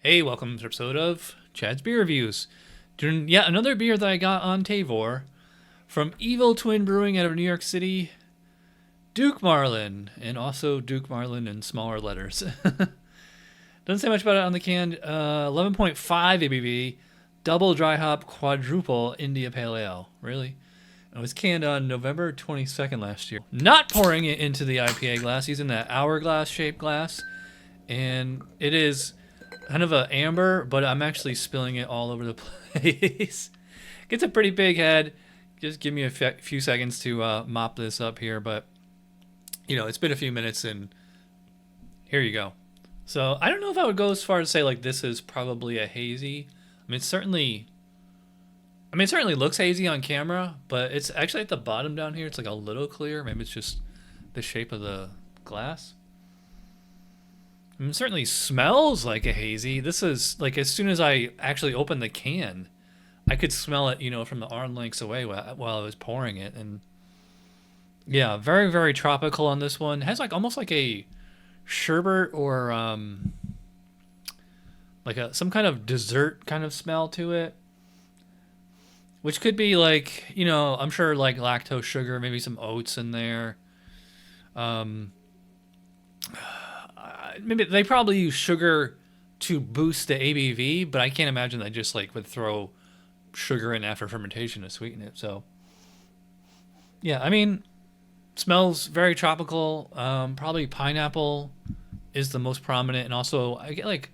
Hey, welcome to an episode of Chad's Beer Reviews. Doing yet another beer that I got on Tavour from Evil Twin Brewing out of New York City, 𝗂𝘗𝗏, and also 𝗂𝘗𝗏 in smaller letters. Doesn't say much about it on the can. 11.5 ABV, double dry hop, quadruple India Pale Ale. Really? It was canned on November 22nd last year. Not pouring it into the IPA glass, using that hourglass shaped glass. And it is kind of an amber, but I'm actually spilling it all over the place. Gets a pretty big head. Just give me a few seconds to mop this up here, but you know, it's been a few minutes and here you go. So I don't know if I would go as far as say like this is probably a hazy. I mean, it certainly looks hazy on camera, but it's actually at the bottom down here. It's like a little clear. Maybe it's just the shape of the glass. I mean, it certainly smells like a hazy. This is like as soon as I actually opened the can, I could smell it, you know, from the arm lengths away while I was pouring it. And yeah, very, very tropical on this one. It has like almost like a sherbet or like some kind of dessert kind of smell to it, which could be like, you know, I'm sure like lactose sugar, maybe some oats in there. Maybe they probably use sugar to boost the ABV, but I can't imagine they just like would throw sugar in after fermentation to sweeten it. So yeah, I mean, smells very tropical. Probably pineapple is the most prominent, and also I get like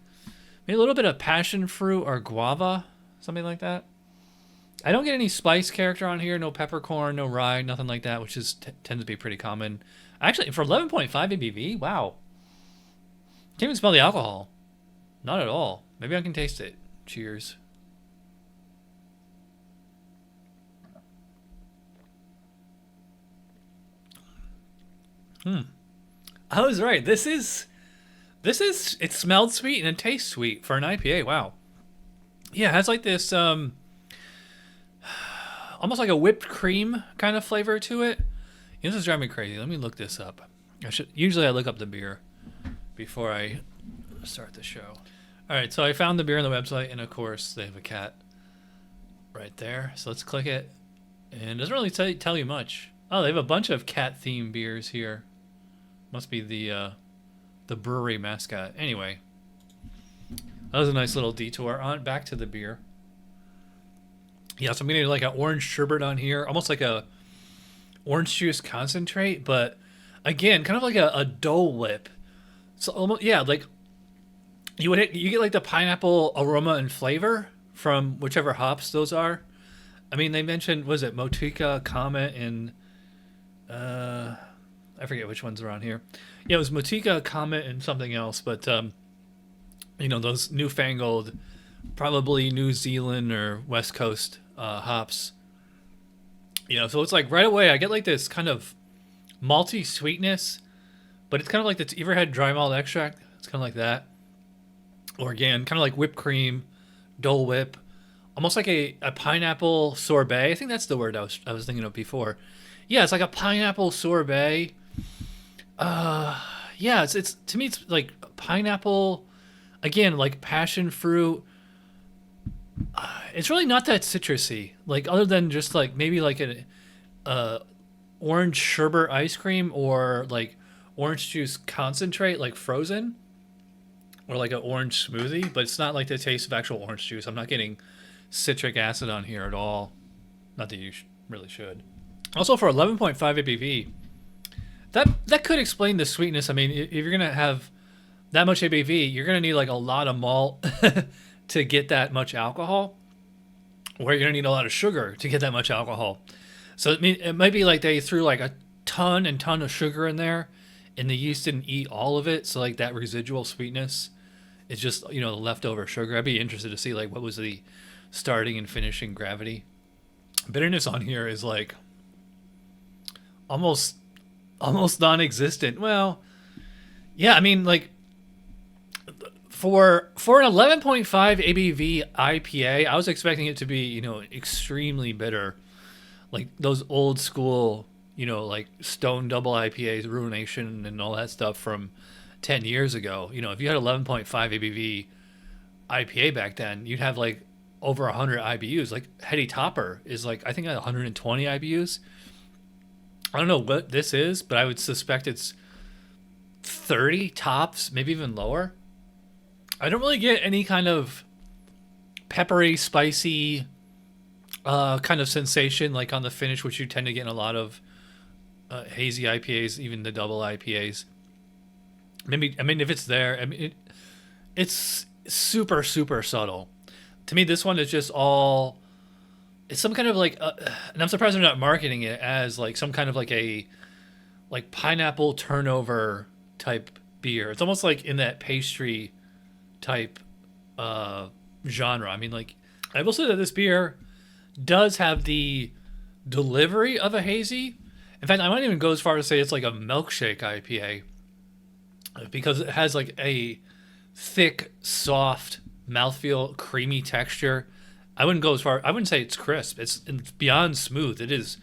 maybe a little bit of passion fruit or guava, something like that. I don't get any spice character on here. No peppercorn, no rye, nothing like that, which is tends to be pretty common. Actually, for 11.5 ABV, wow. Can't even smell the alcohol. Not at all. Maybe I can taste it. Cheers. I was right. This is, it smelled sweet and it tastes sweet for an IPA. Wow. Yeah, it has like this, almost like a whipped cream kind of flavor to it. You know, this is driving me crazy. Let me look this up. Usually I look up the beer before I start the show. All right, so I found the beer on the website, and of course they have a cat right there. So let's click it, and it doesn't really tell you much. Oh, they have a bunch of cat-themed beers here. Must be the brewery mascot. Anyway, that was a nice little detour. On back to the beer. Yeah, so I'm getting like an orange sherbet on here, almost like a orange juice concentrate, but again, kind of like a Dole Whip. So almost, yeah, like you get like the pineapple aroma and flavor from whichever hops those are. I mean, they mentioned, was it Motueka, Comet, and I forget which ones are on here. Yeah, it was Motueka, Comet, and something else. But you know, those newfangled, probably New Zealand or West Coast hops. You know, so it's like right away I get like this kind of malty sweetness. But it's kind of like you ever had dry malt extract? It's kind of like that. Or again, kind of like whipped cream, Dole Whip. Almost like a pineapple sorbet. I think that's the word I was thinking of before. Yeah, it's like a pineapple sorbet. Yeah, it's to me it's like pineapple. Again, like passion fruit. It's really not that citrusy. Like other than just like maybe like an orange sherbet ice cream or like orange juice concentrate, like frozen, or like an orange smoothie, but it's not like the taste of actual orange juice. I'm not getting citric acid on here at all. Not that you really should. Also, for 11.5 ABV, that could explain the sweetness. I mean, if you're gonna have that much ABV, you're gonna need like a lot of malt to get that much alcohol, or you're gonna need a lot of sugar to get that much alcohol. So it might be like they threw like a ton of sugar in there, and the yeast didn't eat all of it, so like that residual sweetness is just, you know, the leftover sugar. I'd be interested to see like what was the starting and finishing gravity. Bitterness on here is like almost non-existent. Well, yeah, I mean, like for an 11.5 ABV IPA, I was expecting it to be, you know, extremely bitter, like those old school, you know, like Stone Double IPAs, Ruination, and all that stuff from 10 years ago. You know, if you had 11.5 ABV IPA back then, you'd have like over 100 IBUs. Like 𝗏𝗏𝗏𝗏 is like, I think 120 IBUs. I don't know what this is, but I would suspect it's 30 tops, maybe even lower. I don't really get any kind of peppery, spicy kind of sensation like on the finish, which you tend to get in a lot of hazy IPAs, even the double IPAs. Maybe, I mean, if it's there, I mean, it's super, super subtle. To me, this one is just all, it's some kind of like, and I'm surprised they're not marketing it as like some kind of like a, like pineapple turnover type beer. It's almost like in that pastry type genre. I mean, like, I will say that this beer does have the delivery of a hazy. In fact, I might even go as far as to say it's like a milkshake IPA, because it has like a thick, soft mouthfeel, creamy texture. I wouldn't go as far, I wouldn't say it's crisp. It's beyond smooth. It is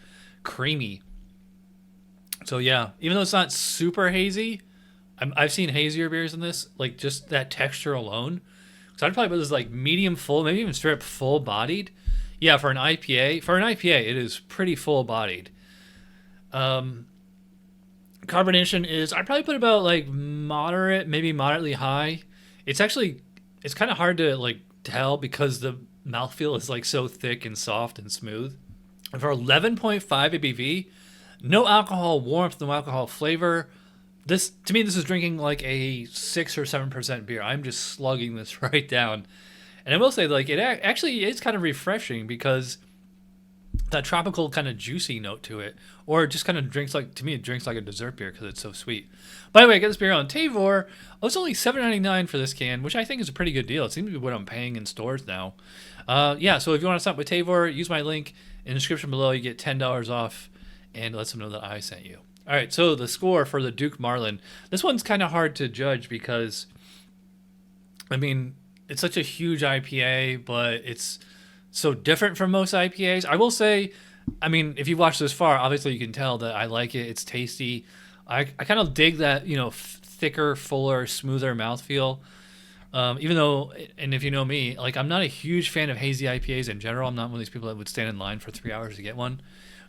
creamy. So yeah, even though it's not super hazy, I've seen hazier beers than this, like just that texture alone. So I'd probably put this like medium full, maybe even straight up full bodied. Yeah, for an IPA, it is pretty full bodied. Carbonation is, I'd probably put about like moderate, maybe moderately high. It's kind of hard to like tell because the mouthfeel is like so thick and soft and smooth. And for 11.5 ABV, no alcohol warmth, no alcohol flavor. This, to me, this is drinking like a 6 or 7% beer. I'm just slugging this right down. And I will say, like, it actually is kind of refreshing because that tropical kind of juicy note to it, or it just kind of drinks like, to me, it drinks like a dessert beer because it's so sweet. By the way, I got this beer on Tavour. Oh, it's only $7.99 for this can, which I think is a pretty good deal. It seems to be what I'm paying in stores now. Yeah, so if you want to stop with Tavour, use my link in the description below. You get $10 off, and let them know that I sent you. All right, so the score for the 𝗂𝗏𝗏. This one's kind of hard to judge because, I mean, it's such a huge IPA, but it's so different from most IPAs. I will say, I mean, if you've watched this far, obviously you can tell that I like it. It's tasty. I kind of dig that, you know, thicker, fuller, smoother mouthfeel. Even though, and if you know me, like, I'm not a huge fan of hazy IPAs in general. I'm not one of these people that would stand in line for 3 hours to get one.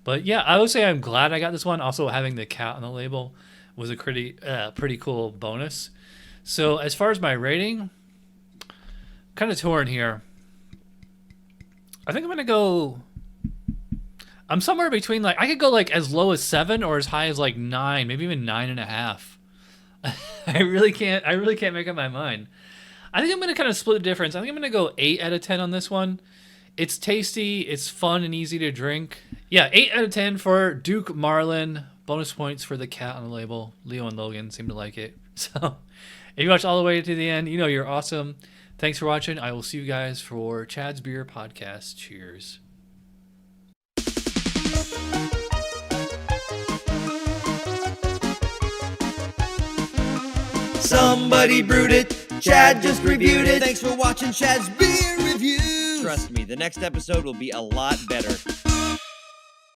But yeah, I would say I'm glad I got this one. Also, having the cat on the label was a pretty cool bonus. So as far as my rating, kind of torn here. I think I'm gonna go. I'm somewhere between, like, I could go like as low as 7 or as high as like 9, maybe even 9.5. I really can't make up my mind. I think I'm gonna kind of split the difference. I think I'm gonna go 8 out of 10 on this one. It's tasty, it's fun and easy to drink. Yeah, 8 out of 10 for 𝗂𝗏𝗏. Bonus points for the cat on the label. Leo and Logan seem to like it. So if you watch all the way to the end, you know you're awesome. Thanks for watching. I will see you guys for Chad's Beer Podcast. Cheers. Somebody brewed it. Chad just reviewed it. Thanks for watching Chad's Beer Reviews. Trust me, the next episode will be a lot better.